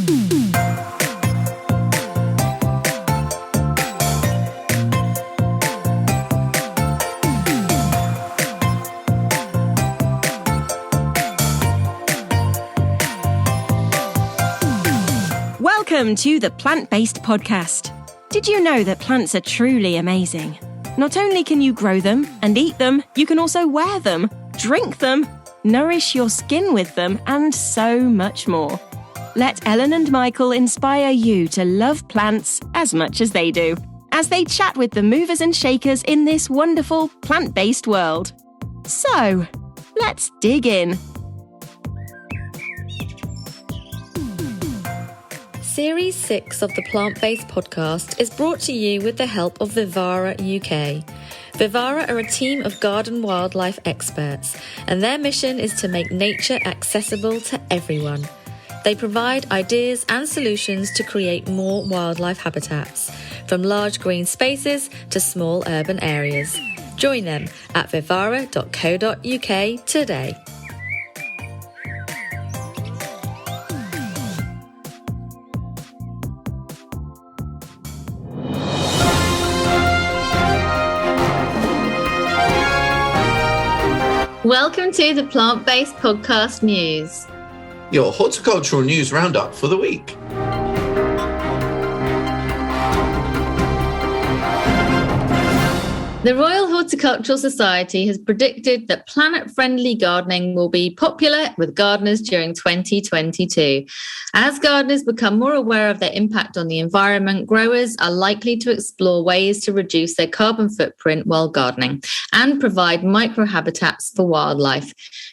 Welcome to the Plant-Based Podcast. Did you know that plants are truly amazing? Not only can you grow them and eat them, you can also wear them, drink them, nourish your skin with them, and so much more. Let Ellen and Michael inspire you to love plants as much as they do, as they chat with the movers and shakers in this wonderful plant-based world. So, let's dig in. Series 6 of the Plant-Based Podcast is brought to you with the help of Vivara UK. Vivara are a team of garden wildlife experts, and their mission is to make nature accessible to everyone. They provide ideas and solutions to create more wildlife habitats, from large green spaces to small urban areas. Join them at vivara.co.uk today. Welcome to the Plant-Based Podcast News. Your horticultural news roundup for the week. The Royal Horticultural Society has predicted that planet-friendly gardening will be popular with gardeners during 2022. As gardeners become more aware of their impact on the environment, growers are likely to explore ways to reduce their carbon footprint while gardening and provide microhabitats for wildlife.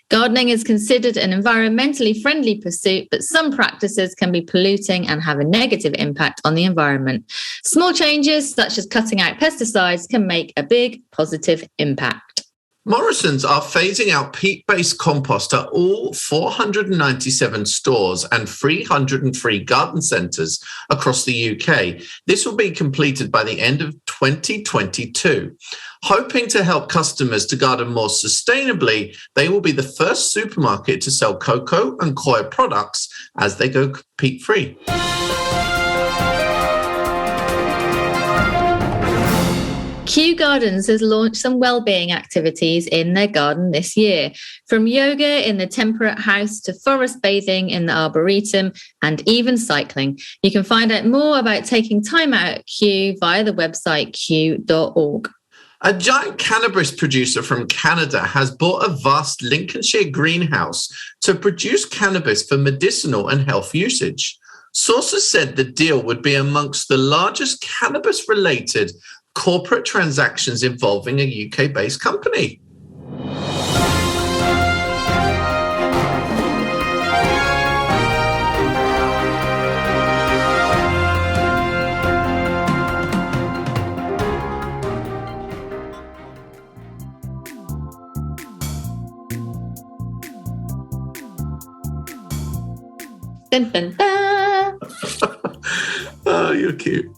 Gardening is considered an environmentally friendly pursuit, but some practices can be polluting and have a negative impact on the environment. Small changes, such as cutting out pesticides, can make a big positive impact. Morrisons are phasing out peat-based compost at all 497 stores and 303 garden centres across the UK. This will be completed by the end of 2022. Hoping to help customers to garden more sustainably, they will be the first supermarket to sell cocoa and coir products as they go peat-free. Kew Gardens has launched some wellbeing activities in their garden this year, from yoga in the Temperate House to forest bathing in the Arboretum and even cycling. You can find out more about taking time out at Kew via the website kew.org. A giant cannabis producer from Canada has bought a vast Lincolnshire greenhouse to produce cannabis for medicinal and health usage. Sources said the deal would be amongst the largest cannabis-related corporate transactions involving a UK-based company. Dun, dun, dun. Oh, you're cute.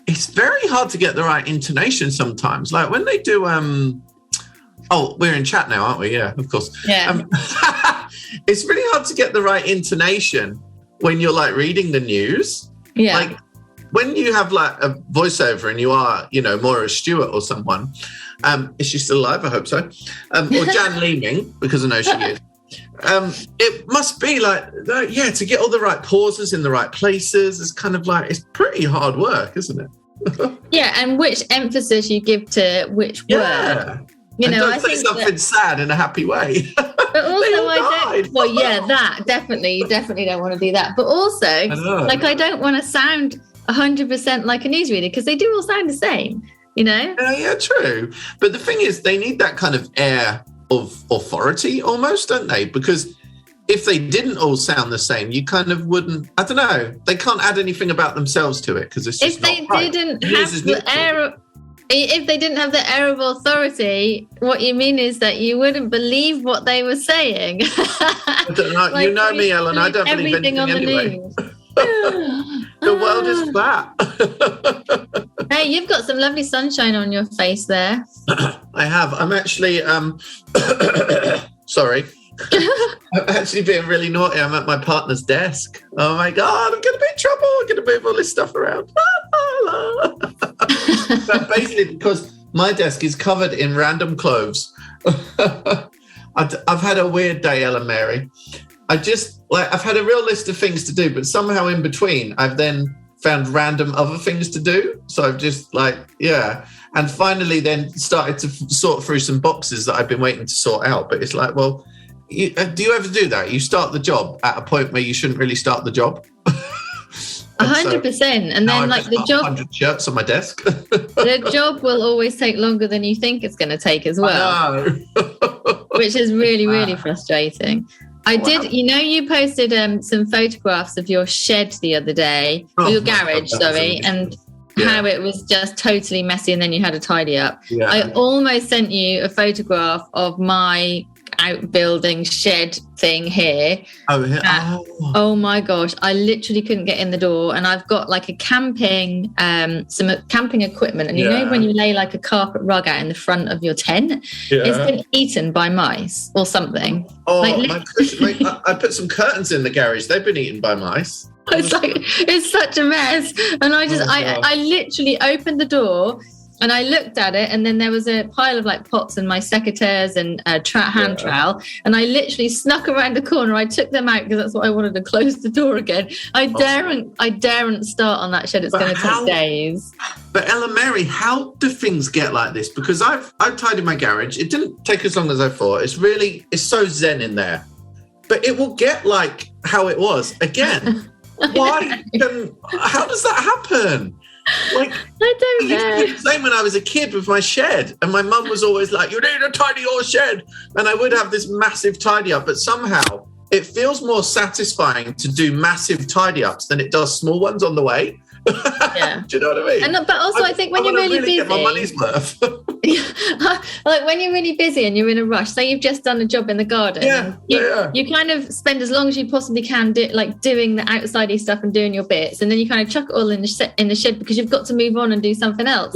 It's very hard to get the right intonation sometimes. Like when they do, oh, we're in chat now, aren't we? Yeah, of course. Yeah. It's really hard to get the right intonation when you're like reading the news. Yeah. Like when you have like a voiceover and you are, you know, Moira Stewart or someone. Is she still alive? I hope so. Or Jan Leeming, because I know she is. It must be like, yeah, to get all the right pauses in the right places is kind of like, it's pretty hard work, isn't it? Yeah, and which emphasis you give to which word. You and know, don't I say think something sad in a happy way. But also, I don't. Well, yeah, that definitely. You definitely don't want to do that. But also, I don't want to sound 100% like a newsreader because they do all sound the same. You know? Yeah, true. But the thing is, they need that kind of air of authority almost, don't they? Because if they didn't all sound the same, you kind of wouldn't, I don't know, they can't add anything about themselves to it because it's just if they didn't have the air of authority, what you mean is that you wouldn't believe what they were saying. I don't know. Like, you know me, Ellen, I don't believe anything on the anyway. news. The world is flat. Hey, you've got some lovely sunshine on your face there. I have. I'm actually, sorry, I'm actually being really naughty. I'm at my partner's desk. Oh my God, I'm going to be in trouble. I'm going to move all this stuff around. But basically, because my desk is covered in random clothes. I've had a weird day, Ellen Mary. I've had a real list of things to do, but somehow in between, I've then found random other things to do. So I've just and finally then started to sort through some boxes that I've been waiting to sort out. But it's like, well, do you ever do that? You start the job at a point where you shouldn't really start the job. 100%. And then like the job, 100 shirts on my desk. The job will always take longer than you think it's going to take as well, which is really, really frustrating. I did, you posted some photographs of your shed the other day, or your garage, and how it was just totally messy, and then you had to tidy up. Yeah. I almost sent you a photograph of my outbuilding shed thing here. Oh my gosh, I literally couldn't get in the door, and I've got like a camping some camping equipment, and you know when you lay like a carpet rug out in the front of your tent, it's been eaten by mice or something. I put some curtains in the garage, they've been eaten by mice. It's such a mess, and I literally opened the door and I looked at it, and then there was a pile of like pots and my secateurs and a hand trowel, and I literally snuck around the corner. I took them out because that's what I wanted to close the door again. I daren't start on that shed. It's going to take days. But Ellen Mary, how do things get like this? Because I've tidied my garage. It didn't take as long as I thought. It's so zen in there, but it will get like how it was again. How does that happen? Like, I don't know. The same when I was a kid with my shed, and my mum was always like, "You need to tidy your shed," and I would have this massive tidy up. But somehow it feels more satisfying to do massive tidy ups than it does small ones on the way. Yeah. Do you know what I mean? But also, I think when you're really busy, get my money's worth. Like when you're really busy and you're in a rush, say you've just done a job in the garden, you kind of spend as long as you possibly can doing the outsidey stuff and doing your bits, and then you kind of chuck it all in the shed because you've got to move on and do something else.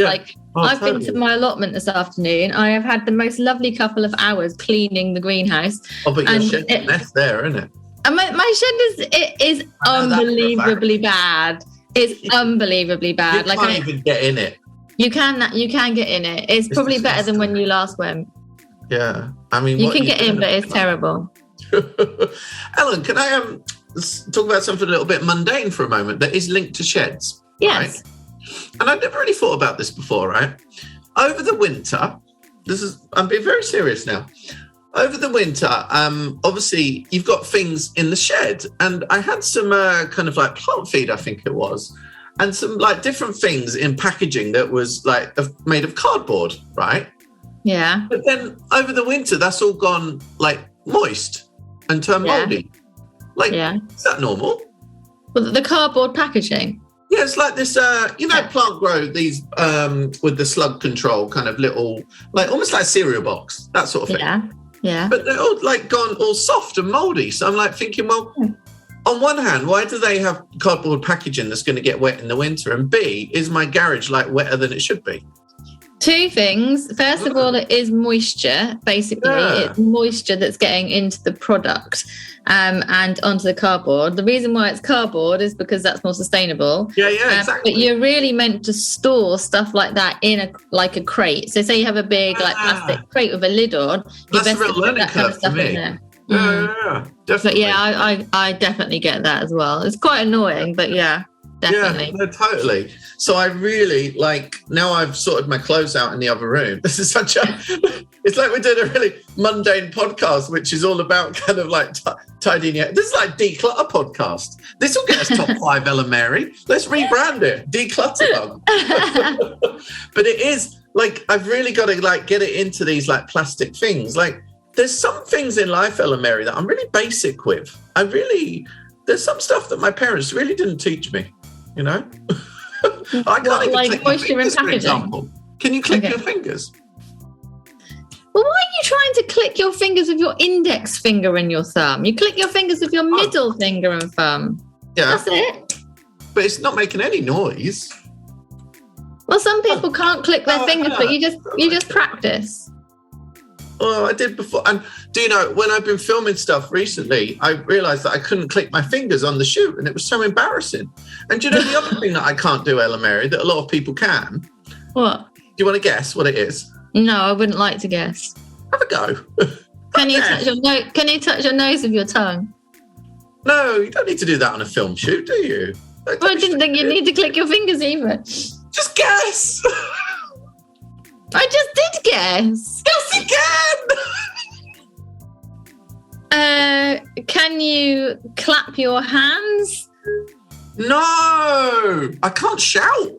I've been to my allotment this afternoon. I have had the most lovely couple of hours cleaning the greenhouse. But your shed's a mess there, isn't it? And my shed is unbelievably bad. It's unbelievably bad. You can't even get in it. You can get in it. It's probably better than when you last went. Yeah, I mean, you can get in, but it's terrible. Ellen, can I talk about something a little bit mundane for a moment that is linked to sheds? Yes. Right? And I've never really thought about this before, right? Over the winter, I'm being very serious now. Over the winter, obviously, you've got things in the shed, and I had some kind of like plant feed, I think it was, and some like different things in packaging that was like made of cardboard, right? Yeah. But then over the winter, that's all gone like moist and turned moldy. Is that normal? Well, the cardboard packaging. Yeah, it's like this, Plant Grow, these with the slug control kind of little, like almost like a cereal box, that sort of thing. Yeah. But they're all like gone all soft and moldy. So I'm like thinking, well, on one hand, why do they have cardboard packaging that's going to get wet in the winter? And B, is my garage like wetter than it should be? Two things. First of all, it is moisture. Basically, it's moisture that's getting into the product and onto the cardboard. The reason why it's cardboard is because that's more sustainable. Yeah, exactly. But you're really meant to store stuff like that in a crate. So say you have a big plastic crate with a lid on. That's a real learning curve for me. Yeah, definitely. But I definitely get that as well. It's quite annoying, but yeah. Definitely. Yeah, no, totally. So I really now I've sorted my clothes out in the other room. This is it's like we're doing a really mundane podcast, which is all about kind of like tidying it. This is like declutter podcast. This will get us top 5, Ellen Mary. Let's rebrand it. Declutter. But it is like, I've really got to like get it into these like plastic things. Like there's some things in life, Ellen Mary, that I'm really basic with. There's some stuff that my parents really didn't teach me. You know, I can't even click my fingers, for example. Can you click your fingers? Well, why are you trying to click your fingers with your index finger and your thumb? You click your fingers with your middle finger and thumb. Yeah, that's it. But it's not making any noise. Well, some people can't click their fingers, but you just practice. Oh, I did before, and Do you know, when I've been filming stuff recently, I realised that I couldn't click my fingers on the shoot, and it was so embarrassing. And do you know the other thing that I can't do, Ella Mary, that a lot of people can? What? Do you want to guess what it is? No, I wouldn't like to guess. Have a go. Can you touch your nose? Can you touch your nose with your tongue? No, you don't need to do that on a film shoot, do you? Well, I didn't think you need to click your fingers either. Just guess. I just did guess. Guess again. Can you clap your hands? No, I can't shout.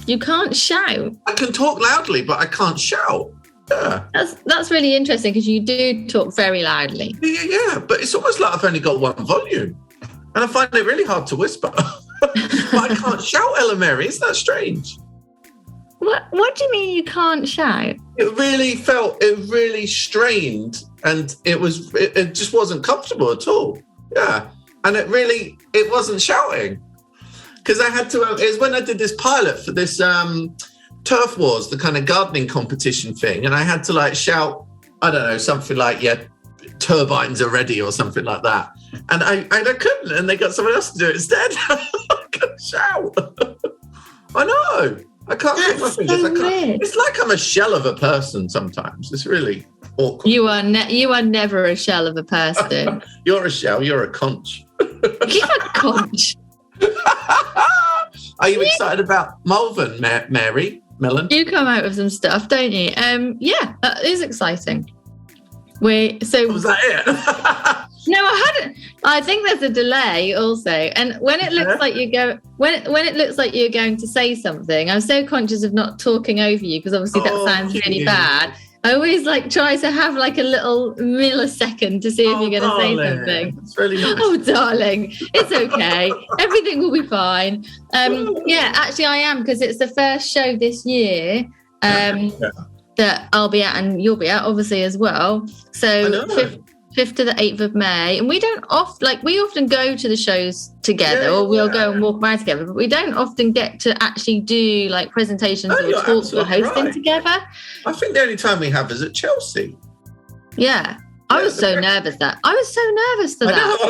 You can't shout. I can talk loudly, but I can't shout. Yeah. That's really interesting because you do talk very loudly. Yeah, but it's almost like I've only got one volume. And I find it really hard to whisper. But I can't shout, Ella Mary. Isn't that strange? What do you mean you can't shout? It really strained, and it just wasn't comfortable at all. Yeah. And it wasn't shouting. Because I had to, it was when I did this pilot for this Turf Wars, the kind of gardening competition thing. And I had to like shout, I don't know, something like, yeah, turbines are ready or something like that. And I couldn't, and they got someone else to do it instead. I couldn't shout. I know. I can't click my fingers. So weird. It's like I'm a shell of a person sometimes. It's really awkward. You are never a shell of a person. You're a shell. You're a conch. You're a conch. Are you excited about Malvern, Mary? Melon? You come out with some stuff, don't you? Yeah, that is exciting. Was that it? No, I hadn't. I think there's a delay also, and when it looks like you go, when it looks like you're going to say something, I'm so conscious of not talking over you because obviously that sounds really bad. I always try to have a little millisecond to see if you're going to say something. It's really nice. Oh, darling, it's okay. Everything will be fine. Yeah, actually, I am because it's the first show this year that I'll be at, and you'll be at, obviously, as well. So 5th to the 8th of May, and we don't we often go to the shows together, or we'll go and walk around together, but we don't often get to actually do presentations or talks or hosting together. I think the only time we have is at Chelsea. Yeah. I was so nervous for that. I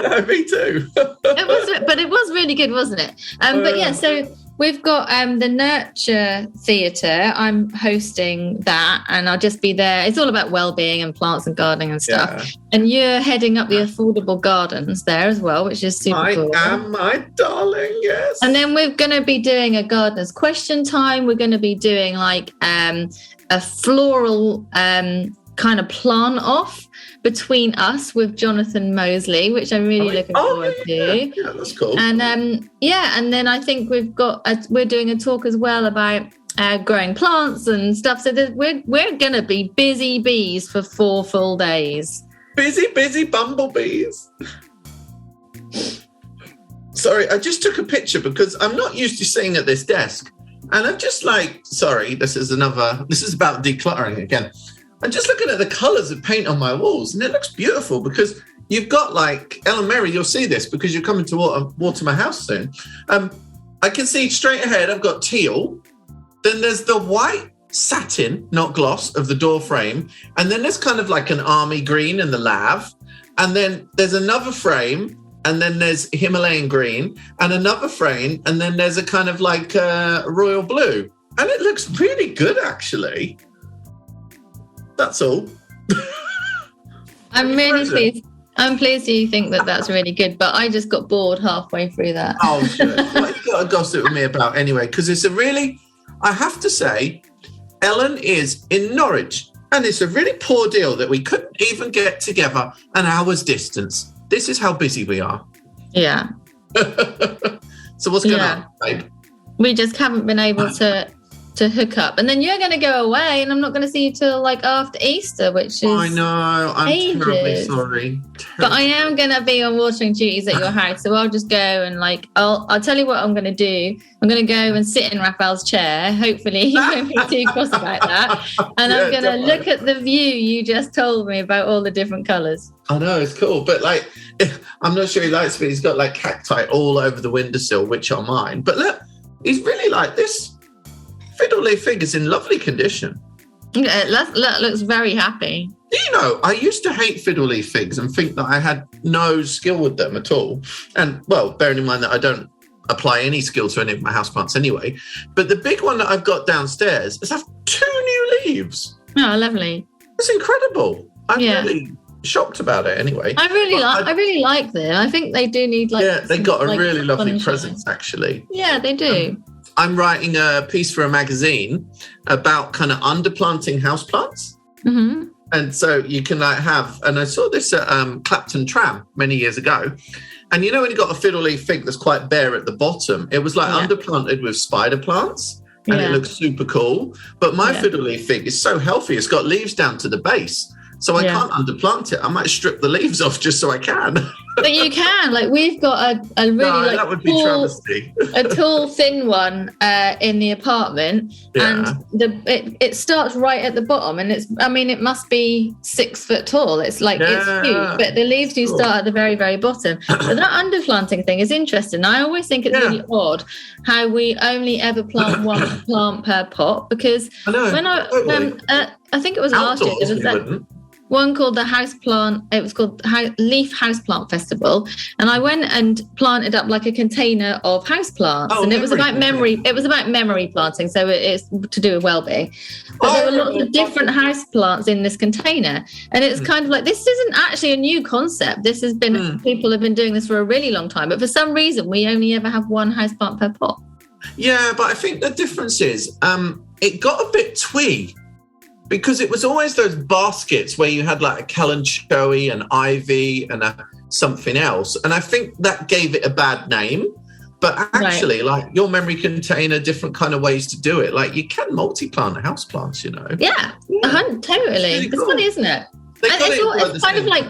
know, me too. It was really good, wasn't it? But yeah, so we've got the Nurture Theatre. I'm hosting that, and I'll just be there. It's all about well-being and plants and gardening and stuff. Yeah. And you're heading up the affordable gardens there as well, which is super cool. I am, my darling, yes. And then we're going to be doing a gardener's question time. We're going to be doing a floral kind of plant off between us with Jonathan Mosley, which I'm really looking forward to. Yeah, that's cool. And and then I think we're doing a talk as well about growing plants and stuff. So we're going to be busy bees for 4 full days. Busy bumblebees. Sorry, I just took a picture because I'm not used to sitting at this desk, and I'm just sorry, this is about decluttering again. I'm just looking at the colours of paint on my walls, and it looks beautiful because you've got Ella Mary, you'll see this because you're coming to water my house soon. I can see straight ahead, I've got teal. Then there's the white satin, not gloss, of the door frame. And then there's kind of an army green in the lav. And then there's another frame, and then there's Himalayan green, and another frame, and then there's a kind of royal blue. And it looks really good, actually. That's all. I'm really pleased. I'm pleased you think that that's really good, but I just got bored halfway through that. Oh, shit. What you got to gossip with me about anyway? Because it's I have to say, Ellen is in Norwich, and it's a really poor deal that we couldn't even get together an hour's distance. This is how busy we are. Yeah. So what's going on, babe? We just haven't been able to hook up, and then you're going to go away, and I'm not going to see you till after Easter, which is I know, I'm terribly sorry. But I am going to be on watering duties at your house, so I'll just go and I'll tell you what I'm going to do. I'm going to go and sit in Raphael's chair. Hopefully he won't be too cross about that, and I'm going to look at the view you just told me about all the different colours. I know, it's cool, but I'm not sure he likes it. He's got cacti all over the windowsill, which are mine, but look, he's really this fiddle leaf fig is in lovely condition. Yeah, that looks very happy. Do you know, I used to hate fiddle leaf figs and think that I had no skill with them at all. And, well, bearing in mind that I don't apply any skill to any of my houseplants anyway. But the big one that I've got downstairs has had 2 new leaves. Oh, lovely. It's incredible. I'm really shocked about it anyway. I really like them. I think they do need like... Yeah, they got a like, really lovely sunshine. presence, actually. Yeah, they do. I'm writing a piece for a magazine about kind of underplanting houseplants. Mm-hmm. And so you can and I saw this at Clapton Tram many years ago. And you know when you got a fiddle leaf fig that's quite bare at the bottom, it was like underplanted with spider plants and it looks super cool. But my fiddle leaf fig is so healthy, it's got leaves down to the base. So I can't underplant it. I might strip the leaves off just so I can. But you can. Like we've got a really that would be travesty. a tall, thin one in the apartment, and it starts right at the bottom, and it must be 6 foot tall. It's like it's huge, but the leaves do start at the very, very bottom. But that underplanting thing is interesting. I always think it's really odd how we only ever plant one plant per pot, because when I think it was last year, there was that one called the Houseplant. It was called Leaf Houseplant Festival, and I went and planted up like a container of houseplants, and it was about memory. It was about memory planting, so it's to do with well-being. But there were lots of different houseplants in this container, and it's kind of like, this isn't actually a new concept. This has been people have been doing this for a really long time, but for some reason we only ever have one houseplant per pot. Yeah, but I think the difference is it got a bit twee. Because it was always those baskets where you had like a kalanchoe, an ivy, and something else. And I think that gave it a bad name. But actually, like your memory container, different kind of ways to do it. Like you can multi-plant houseplants, you know. Yeah. Totally. It's cool. Funny, isn't it? It's kind of like...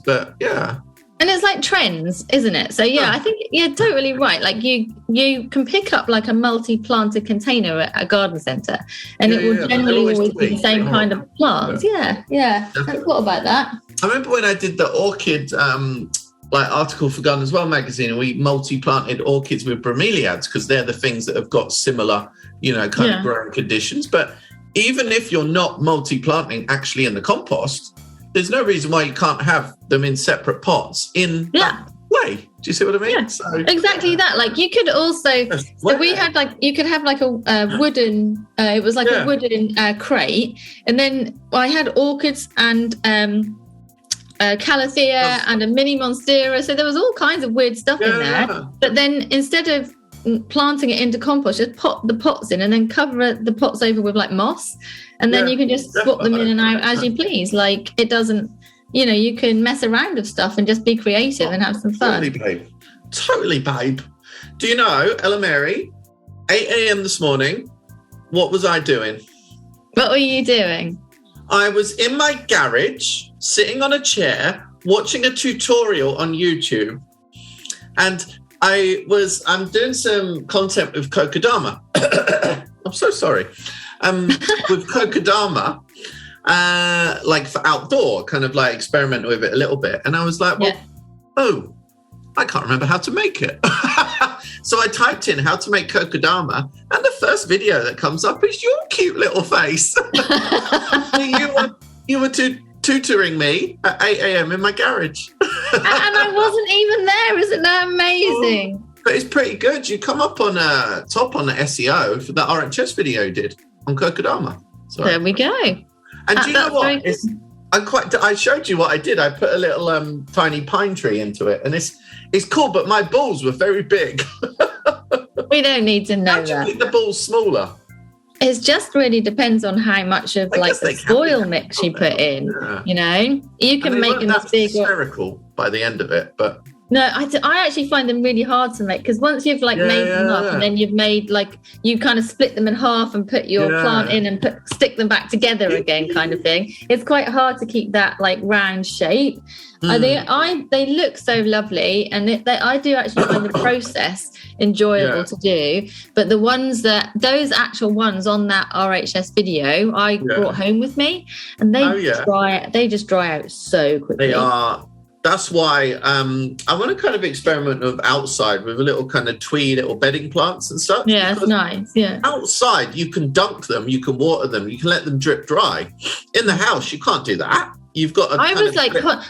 But yeah. And it's like trends, isn't it? So I think you're totally right. Like you can pick up like a multi-planted container at a garden centre, and it will generally always be the same kind of plants. Yeah. I thought about that. I remember when I did the orchid article for Garden as Well magazine, and we multi-planted orchids with bromeliads because they're the things that have got similar, kind of growing conditions. But even if you're not multi-planting actually in the compost, there's no reason why you can't have them in separate pots in that way. Do you see what I mean? Yeah, exactly that. Like you could also, we had like, you could have like a wooden, it was like a wooden crate. And then I had orchids and calathea and a mini monstera. So there was all kinds of weird stuff in there. Yeah. But then instead of planting it into compost, just pop the pots in and then cover the pots over with like moss, and then you can just swap them in and out as you please. Like it doesn't, you can mess around with stuff and just be creative and have some fun. Totally, babe. Do you know, Ella Mary, 8 a.m. this morning, what was I doing? What were you doing? I was in my garage, sitting on a chair, watching a tutorial on YouTube, and I'm doing some content with Kokedama. I'm so sorry. With Kokedama, like for outdoor, kind of like experimenting with it a little bit. And I was like, I can't remember how to make it. So I typed in how to make Kokedama, and the first video that comes up is your cute little face. you were tutoring me at 8 a.m. in my garage. And I wasn't even there. Isn't that amazing? But it's pretty good. You come up on top on the SEO for that RHS video you did on Kokedama. There we go. And do you know what? I showed you what I did. I put a little tiny pine tree into it, and it's cool, but my balls were very big. We don't need to know that. Make the balls smaller. It just really depends on how much of like the soil mix you put in. Yeah. You can make them as big. Spherical by the end of it, but no, I actually find them really hard to make, because once you've like made them up, and then you've made like, you kind of split them in half and put your plant in and stick them back together again, kind of thing. It's quite hard to keep that like round shape. They look so lovely, and I do actually find the process enjoyable to do. But those actual ones on that RHS video, I brought home with me, and they just dry out so quickly. that's why I want to kind of experiment with outside with a little kind of little bedding plants and stuff. Yeah, it's nice. Yeah. Outside, you can dunk them, you can water them, you can let them drip dry. In the house, you can't do that. You've got to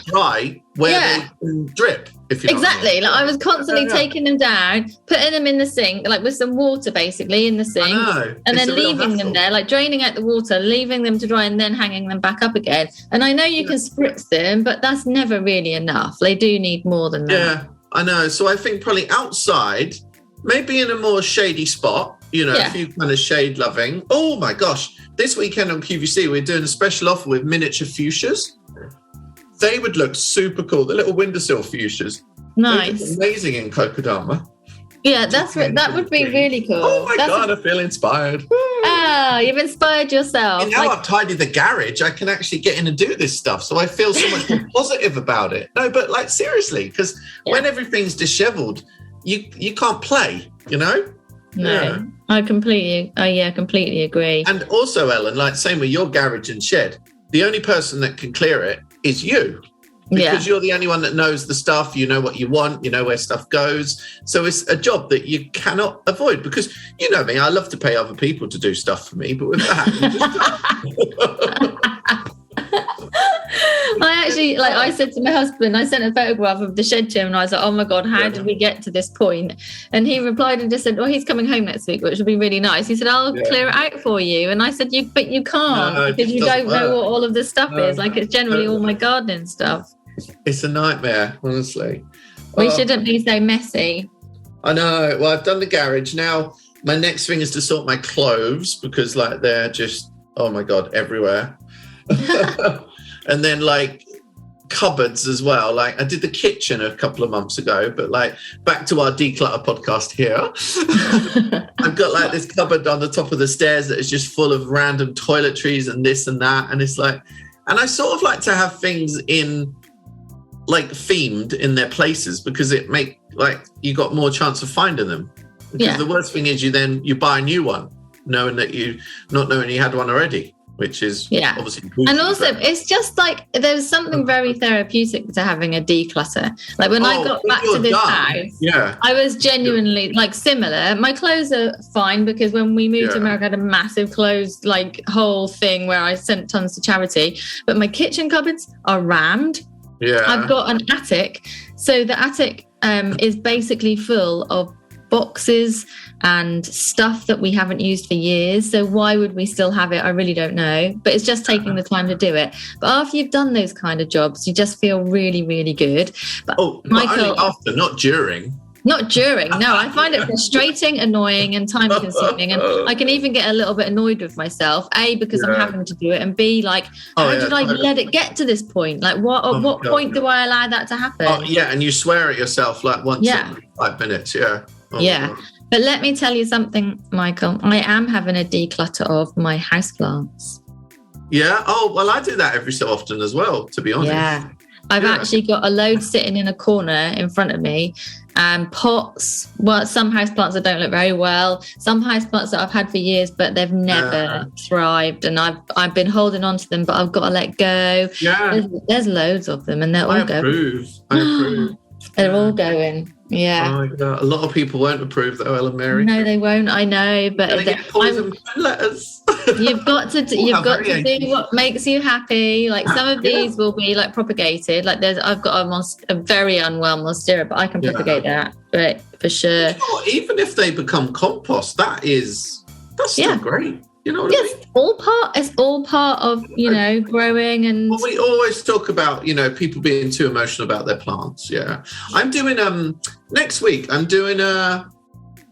dry where they can drip. If you know exactly. what I mean. Like I was constantly taking them down, putting them in the sink, like with some water basically in the sink, and then leaving them there, like draining out the water, leaving them to dry, and then hanging them back up again. And I know you can spritz them, but that's never really enough. They do need more than that. Yeah, I know. So I think probably outside, maybe in a more shady spot, if you kind of shade loving. Oh my gosh. This weekend on QVC, we're doing a special offer with miniature fuchsias. They would look super cool. The little windowsill fuchsias. Nice. Amazing in Kokodama. Yeah, that would be really cool. Oh my God, I feel inspired. Oh, you've inspired yourself. And now I've tidied the garage, I can actually get in and do this stuff. So I feel so much more positive about it. No, but like seriously, because when everything's disheveled, you can't play, No, yeah. I completely agree. And also, Ellen, like same with your garage and shed, the only person that can clear it is you. Because you're the only one that knows the stuff, you know what you want, you know where stuff goes. So it's a job that you cannot avoid because, you know me, I love to pay other people to do stuff for me, but with that... I said to my husband, I sent a photograph of the shed to him and I was like, oh my God, how did we get to this point? And he replied and just said, well, he's coming home next week, which will be really nice. He said, I'll clear it out for you. And I said, but you can't because you don't know what all of this stuff is. Like it's generally all my gardening stuff. It's a nightmare, honestly. We shouldn't be so messy. I know. Well, I've done the garage. Now, my next thing is to sort my clothes because like they're just, oh my God, everywhere. And then like cupboards as well. Like I did the kitchen a couple of months ago, but like back to our declutter podcast here. I've got like this cupboard on the top of the stairs that is just full of random toiletries and this and that. And it's like, and I sort of like to have things in like themed in their places because it make like you got more chance of finding them. Because the worst thing is you buy a new one knowing that not knowing you had one already. Which is obviously... And also, it's just like, there's something very therapeutic to having a declutter. Like when I got back to this house, I was genuinely like similar. My clothes are fine because when we moved to America, I had a massive clothes like whole thing where I sent tons to charity. But my kitchen cupboards are rammed. Yeah. I've got an attic. So the attic is basically full of boxes and stuff that we haven't used for years. So why would we still have it? I really don't know. But it's just taking the time to do it. But after you've done those kind of jobs, you just feel really, really good. But Michael, only after, not during. Not during. No, I find it frustrating, annoying, and time consuming. And I can even get a little bit annoyed with myself. A, because I'm having to do it, and B, like, how did I let it get to this point? Like, what point do I allow that to happen? Oh, yeah, and you swear at yourself like once every 5 minutes. Yeah. Oh, But let me tell you something, Michael. I am having a declutter of my houseplants. Yeah. Oh, well, I do that every so often as well, to be honest. Yeah. I've actually got a load sitting in a corner in front of me. Pots. Well, some houseplants that don't look very well. Some houseplants that I've had for years, but they've never thrived. And I've been holding on to them, but I've got to let go. Yeah. There's loads of them, and they're all going. I approve. They're all going. Yeah. Oh my God. A lot of people won't approve though, Ellen Mary. No, they won't. I know, but letters. You've got to do what makes you happy. Like some of these will be like propagated. Like I've got a very unwell monstera, but I can propagate that, right, for sure. You know, even if they become compost, that's still great. You know what I mean? It's all part of, growing. And well, we always talk about, people being too emotional about their plants. Yeah. I'm doing, next week, I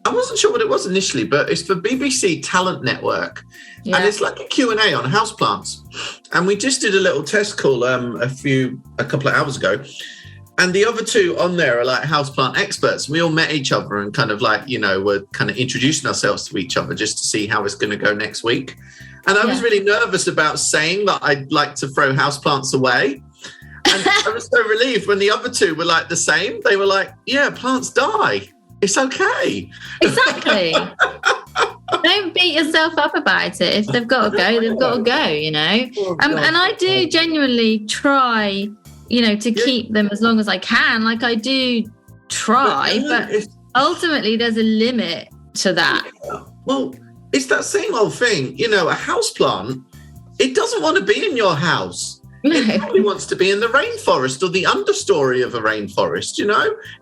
wasn't sure what it was initially, but it's for BBC Talent Network. Yeah. And it's like a Q&A on houseplants. And we just did a little test call a couple of hours ago. And the other two on there are like houseplant experts. We all met each other and kind of like, we're kind of introducing ourselves to each other just to see how it's going to go next week. And I was really nervous about saying that I'd like to throw houseplants away. And I was so relieved when the other two were like the same. They were like, yeah, plants die. It's okay. Exactly. Don't beat yourself up about it. If they've got to go, they've got to go, And I do genuinely try to keep them as long as I can. Like I do try, but ultimately there's a limit to that. Well, it's that same old thing. A houseplant, it doesn't want to be in your house. It probably wants to be in the rainforest or the understory of a rainforest,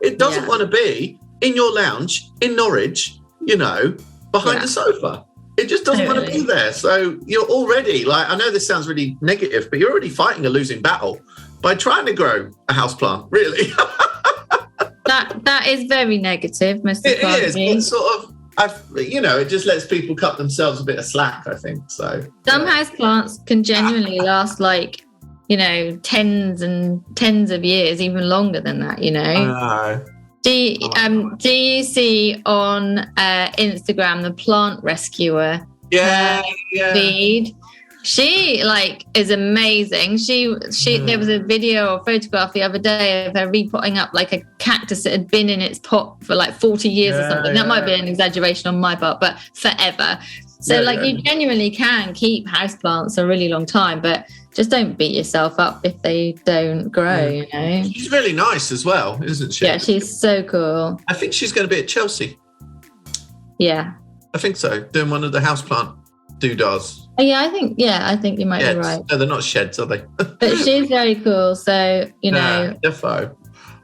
It doesn't want to be in your lounge in Norwich, behind a sofa. It just doesn't want to be there. So you're already, I know this sounds really negative, but you're already fighting a losing battle by trying to grow a houseplant, really. That is very negative, Mr. Clark. It is. It's sort of, it just lets people cut themselves a bit of slack, I think. So some houseplants can genuinely last tens and tens of years, even longer than that, Do you see on Instagram the plant rescuer feed? She is amazing. There was a video or photograph the other day of her repotting up a cactus that had been in its pot for 40 years or something. That might be an exaggeration on my part, but forever. So you genuinely can keep houseplants a really long time, but just don't beat yourself up if they don't grow, She's really nice as well, isn't she? Yeah, she's so cool. I think she's going to be at Chelsea. Yeah. I think so. Doing one of the houseplant doodahs. Oh, yeah, I think you might be right. No, they're not sheds, are they? But she's very cool, so, Defo.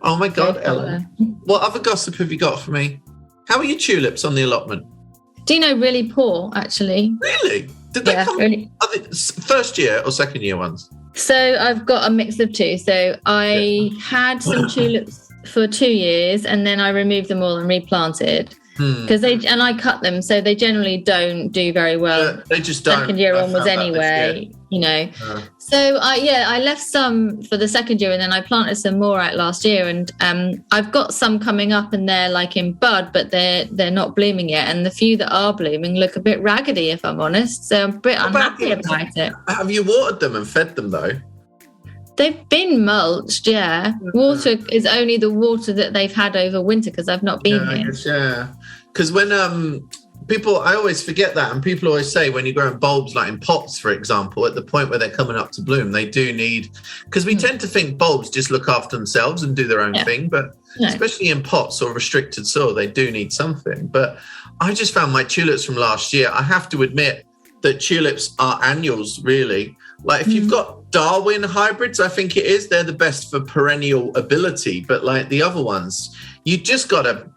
Oh, my God, Ellen. What other gossip have you got for me? How are your tulips on the allotment? Do you know, really poor, actually. Really? Did they come really? Are they first year or second year ones? So I've got a mix of two. So I had some tulips for 2 years and then I removed them all and replanted. Because I cut them, so they generally don't do very well. They just don't. Second year onwards anyway, So I left some for the second year, and then I planted some more out last year, and I've got some coming up, and they're in bud, but they're not blooming yet, and the few that are blooming look a bit raggedy, if I'm honest. So I'm a bit unhappy about it. Have you watered them and fed them though? They've been mulched, yeah. Water is only the water that they've had over winter because I've not been here. Because when I always forget that, and people always say when you're growing bulbs in pots, for example, at the point where they're coming up to bloom, they do need, because we tend to think bulbs just look after themselves and do their own thing, but especially in pots or restricted soil, they do need something. But I just found my tulips from last year, I have to admit that tulips are annuals, really. If you've got Darwin hybrids, I think it is, they're the best for perennial ability. But the other ones, you just got to,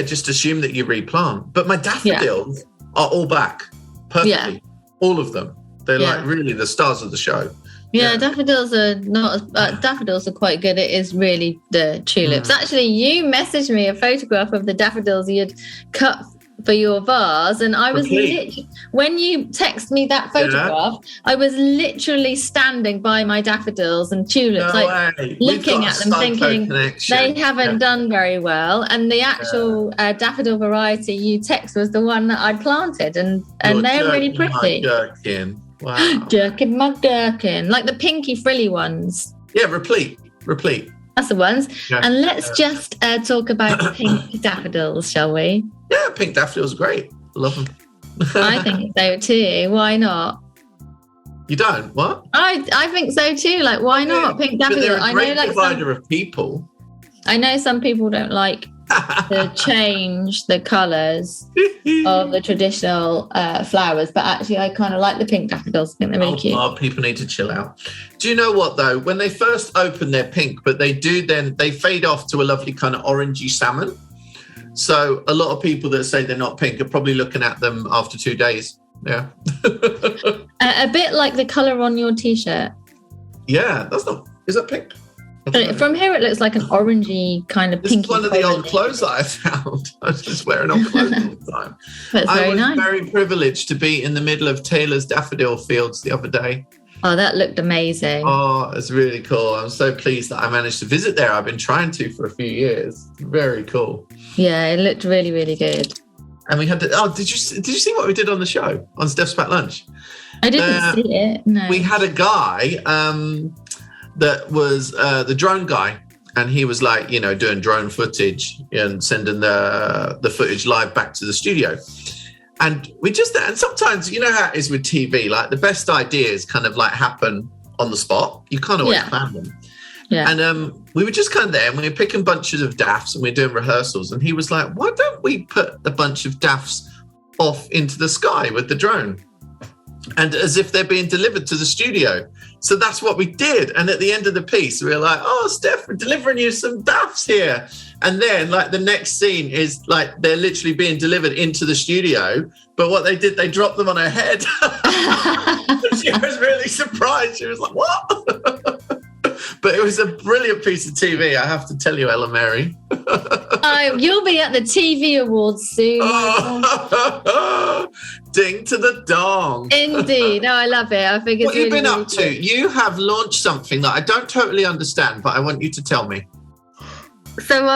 just assume that you replant. But my daffodils are all back perfectly. Yeah. All of them. They're really the stars of the show. Yeah, daffodils are not. Daffodils are quite good. It is really the tulips. Actually, you messaged me a photograph of the daffodils you had cut for your vase, and I was when you text me that photograph, I was literally standing by my daffodils and tulips, looking at them, thinking they haven't done very well. And the actual daffodil variety you text was the one that I'd planted, and they're really pretty. Wow. Jerkin my gherkin, like the pinky frilly ones. Yeah, replete. That's the ones. Yeah. And let's just talk about pink daffodils, shall we? Yeah, pink daffodils are great. Love them. I think so too. Why not? You don't? What? I think so too. Why not? Pink daffodils. But they're a great divider of people. I know some people don't like to change the colours of the traditional flowers, but actually I kind of like the pink daffodils. I think they're really cute. Oh, people need to chill out. Do you know what though? When they first open, they're pink, but they fade off to a lovely kind of orangey salmon. So a lot of people that say they're not pink are probably looking at them after 2 days. Yeah. A bit like the colour on your T-shirt. Yeah, is that pink? From here, it looks like an orangey kind of pinky. This is one of the old clothes that I found. I was just wearing old clothes all the time. That's very nice. Very privileged to be in the middle of Taylor's daffodil fields the other day. Oh, that looked amazing. Oh, it's really cool. I'm so pleased that I managed to visit there. I've been trying to for a few years. Very cool. Yeah, it looked really, really good. And we had did you see what we did on the show on Steph's Packed Lunch? I didn't see it. No. We had a guy that was the drone guy, and he was doing drone footage and sending the footage live back to the studio. And and sometimes, you know how it is with TV, the best ideas kind of happen on the spot. You can't always plan them. Yeah. And we were just kind of there and we were picking bunches of daffs and we were doing rehearsals. And he was like, why don't we put a bunch of daffs off into the sky with the drone? And as if they're being delivered to the studio. So that's what we did. And at the end of the piece, we were like, oh, Steph, we're delivering you some daffs here. And then like the next scene is like they're literally being delivered into the studio. But what they did, they dropped them on her head. She was really surprised. She was like, what? But it was a brilliant piece of TV, I have to tell you, Ella Mary. You'll be at the TV Awards soon. Ding to the dong. Indeed. No, I love it. I think it's what have you been really up to? You have launched something that I don't totally understand, but I want you to tell me. So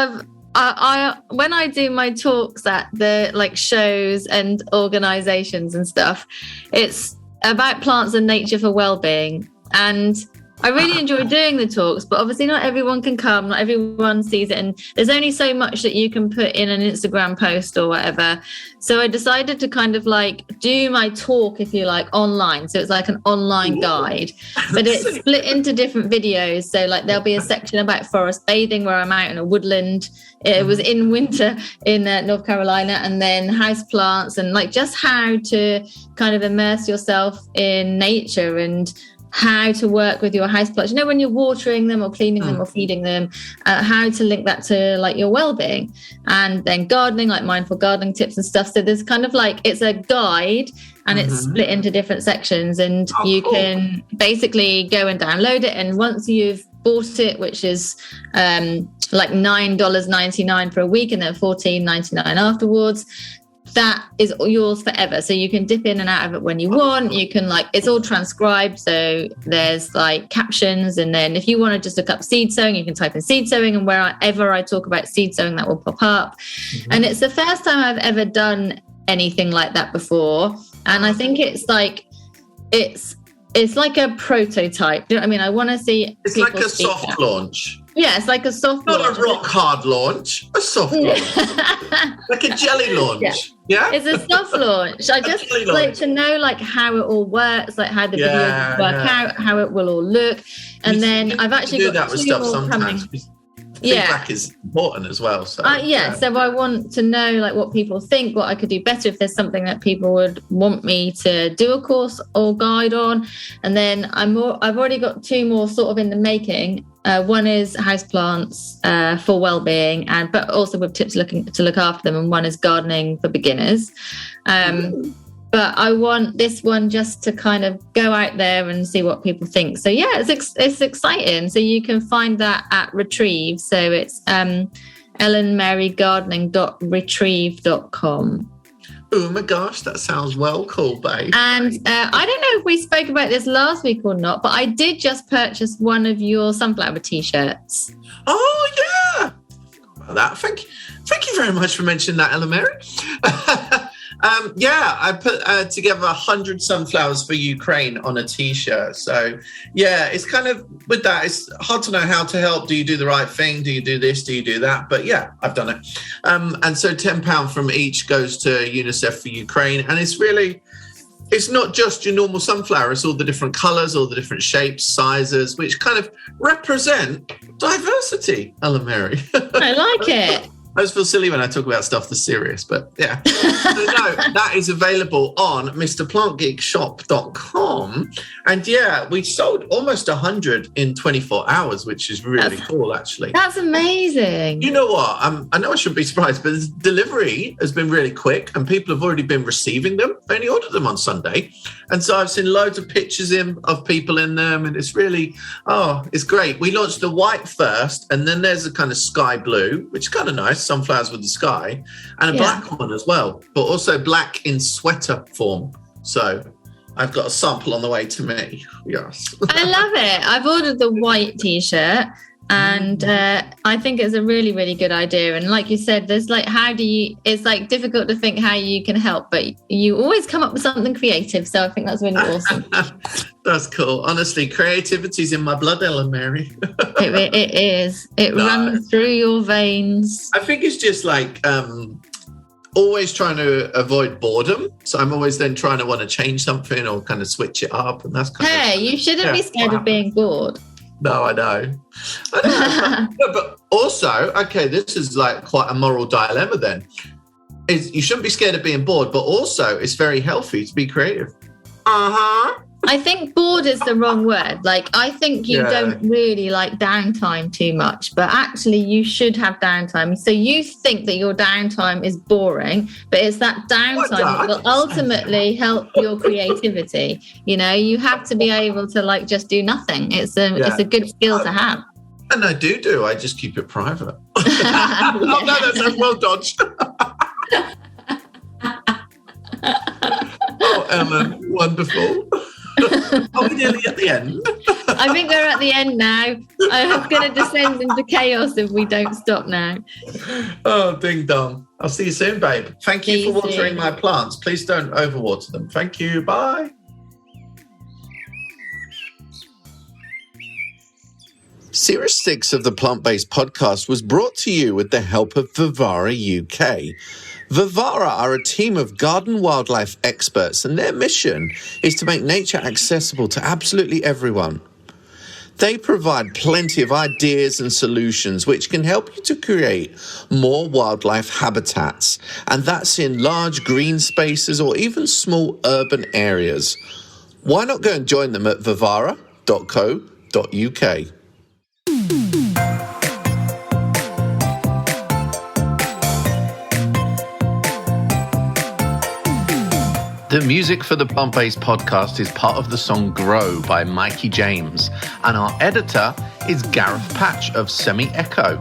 I when I do my talks at the like shows and organizations and stuff, it's about plants and nature for well-being. And I really enjoy doing the talks, but obviously not everyone can come, not everyone sees it, and there's only so much that you can put in an Instagram post or whatever. So I decided to kind of like do my talk, if you like, online. So it's like an online guide, but it's split into different videos. So like there'll be a section about forest bathing where I'm out in a woodland. It was in winter in North Carolina, and then house plants and like just how to kind of immerse yourself in nature and how to work with your houseplants, you know, when you're watering them or cleaning them or feeding them, how to link that to like your well-being. And then gardening, like mindful gardening tips and stuff. So there's kind of like, it's a guide and it's split into different sections, and you can basically go and download it. And once you've bought it, which is like $9.99 for a week and then $14.99 afterwards, that is yours forever. So you can dip in and out of it when you want. You can like, it's all transcribed. So there's like captions. And then if you want to just look up seed sowing, you can type in seed sowing, and wherever I talk about seed sowing, that will pop up. And it's the first time I've ever done anything like that before. And I think it's like, it's like a prototype. Do you know what I mean? I want to see. It's like a soft launch. Yeah, it's like a soft launch. Not a rock hard launch, a soft launch. Like a jelly launch. Yeah? It's a soft launch. I just like to know like how it all works, like how the videos work out, how it will all look. And then I've actually got that with stuff sometimes. Feedback is important as well. So so I want to know like what people think, what I could do better, if there's something that people would want me to do a course or guide on. And then I've already got two more sort of in the making. One is houseplants for well-being, but also with tips to look after them. And one is gardening for beginners. But I want this one just to kind of go out there and see what people think. So yeah, it's exciting. So you can find that at Retrieve. So it's ellenmarygardening.retrieve.com. Oh my gosh, that sounds well cool, babe. And I don't know if we spoke about this last week or not, but I did just purchase one of your sunflower t-shirts. Oh yeah, well, that. Thank you very much for mentioning that, Ella Mary. I put together 100 sunflowers for Ukraine on a t-shirt. So yeah, it's kind of with that, it's hard to know how to help. Do you do the right thing? Do you do this? Do you do that? But yeah, I've done it. And so £10 from each goes to UNICEF for Ukraine. And it's not just your normal sunflower. It's all the different colours, all the different shapes, sizes, which kind of represent diversity, Ella Mary. I like it. I just feel silly when I talk about stuff that's serious, but yeah. So no, that is available on MrPlantGeekShop.com. And yeah, we sold almost 100 in 24 hours, which is really cool, actually. That's amazing. You know what? I know I shouldn't be surprised, but delivery has been really quick and people have already been receiving them. I only ordered them on Sunday. And so I've seen loads of pictures of people in them, and it's really, it's great. We launched the white first, and then there's a kind of sky blue, which is kind of nice. Sunflowers with the sky, and a black one as well, but also black in sweater form. So I've got a sample on the way to me. Yes. I love it. I've ordered the white t-shirt, and I think it's a really, really good idea. And like you said, there's like, it's like difficult to think how you can help, but you always come up with something creative. So I think that's really awesome. That's cool. Honestly, creativity's in my blood, Ella Mary. It is. It runs through your veins. I think it's just like always trying to avoid boredom. So I'm always then trying to want to change something or kind of switch it up. And that's kind of... Hey, you shouldn't be scared of being bored. No, I know. But also, okay, this is like quite a moral dilemma then. You shouldn't be scared of being bored, but also it's very healthy to be creative. I think bored is the wrong word. Like, I think you don't really like downtime too much, but actually you should have downtime. So you think that your downtime is boring, but it's that downtime that will ultimately help your creativity. You know, you have to be able to like just do nothing. It's a good skill to have. And I do. I just keep it private. Oh, no, that's well dodged. Oh, Ellen, wonderful. Are we nearly at the end? I think we're at the end now. I'm going to descend into chaos if we don't stop now. Oh, ding dong. I'll see you soon, babe. Thank you for watering my plants. Please don't overwater them. Thank you. Bye. Series 6 of the Plant-Based Podcast was brought to you with the help of Vivara UK. Vivara are a team of garden wildlife experts, and their mission is to make nature accessible to absolutely everyone. They provide plenty of ideas and solutions which can help you to create more wildlife habitats, and that's in large green spaces or even small urban areas. Why not go and join them at vivara.co.uk? The music for the Plant-Based Podcast is part of the song Grow by Mikey James, and our editor is Gareth Patch of Semi Echo.